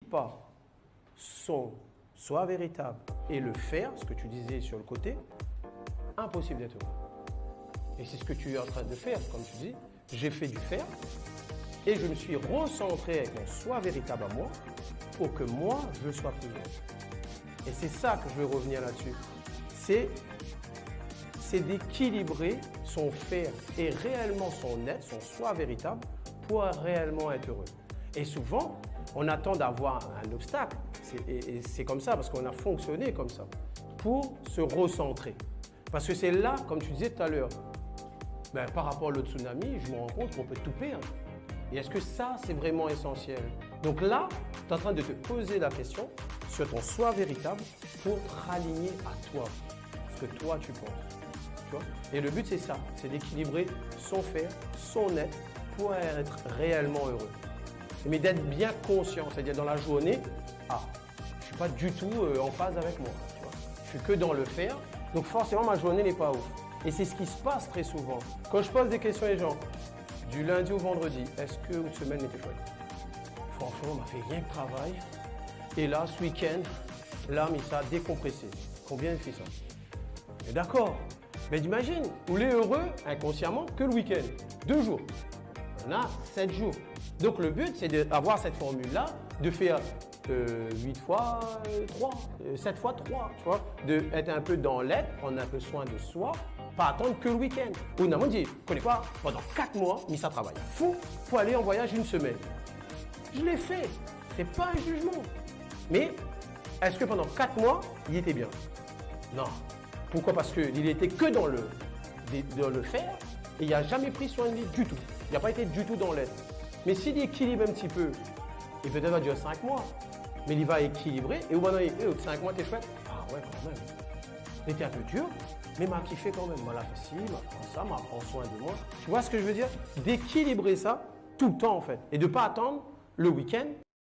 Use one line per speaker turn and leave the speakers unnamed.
pas son soi véritable et le faire, ce que tu disais sur le côté, impossible d'être heureux. Et c'est ce que tu es en train de faire, comme tu dis. J'ai fait du faire et je me suis recentré avec mon soi véritable à moi pour que moi, je sois plus heureux. Et c'est ça que je veux revenir là-dessus. C'est d'équilibrer son faire et réellement son être, son soi véritable, pour réellement être heureux. Et souvent, on attend d'avoir un obstacle. Et c'est comme ça, parce qu'on a fonctionné comme ça, pour se recentrer. Parce que c'est là, comme tu disais tout à l'heure, par rapport au tsunami, je me rends compte qu'on peut tout perdre. Et est-ce que ça, c'est vraiment essentiel? Donc là, tu es en train de te poser la question sur ton soi véritable pour te raligner à toi, ce que toi tu penses. Tu vois? Et le but, c'est ça, c'est d'équilibrer son faire, son être, pour être réellement heureux. Mais d'être bien conscient, c'est-à-dire dans la journée, je ne suis pas du tout en phase avec moi. Tu vois? Je suis que dans le faire, donc forcément ma journée n'est pas ouf. Et c'est ce qui se passe très souvent. Quand je pose des questions aux gens, du lundi au vendredi, est-ce que votre semaine était chouette? Franchement, on m'a fait rien que travail. Et là, ce week-end, là, mais ça a décompressé. Combien il fait ça? Mais d'accord. Mais imagine, vous êtes heureux inconsciemment que le week-end. 2 jours. On a 7 jours. Donc le but, c'est d'avoir cette formule-là, de faire 8 fois 3, 7 fois 3, tu vois, d'être un peu dans l'être, prendre un peu soin de soi, pas attendre que le week-end. On a dit, connais quoi, pendant 4 mois, mis ça travaille fou pour aller en voyage une semaine. Je l'ai fait, c'est pas un jugement. Mais est-ce que pendant 4 mois, il était bien? Non. Pourquoi? Parce qu'il était que dans le faire et il n'a jamais pris soin de lui du tout. Il n'a pas été du tout dans l'être. Mais s'il équilibre un petit peu, et peut-être va durer 5 mois, mais il va équilibrer et au bout de 5 mois, t'es chouette. Ah ouais, quand même. Il était un peu dur, mais m'a kiffé quand même. M'a la facile, m'a prend ça, m'a prend soin de moi. Tu vois ce que je veux dire? D'équilibrer ça tout le temps en fait. Et de ne pas attendre le week-end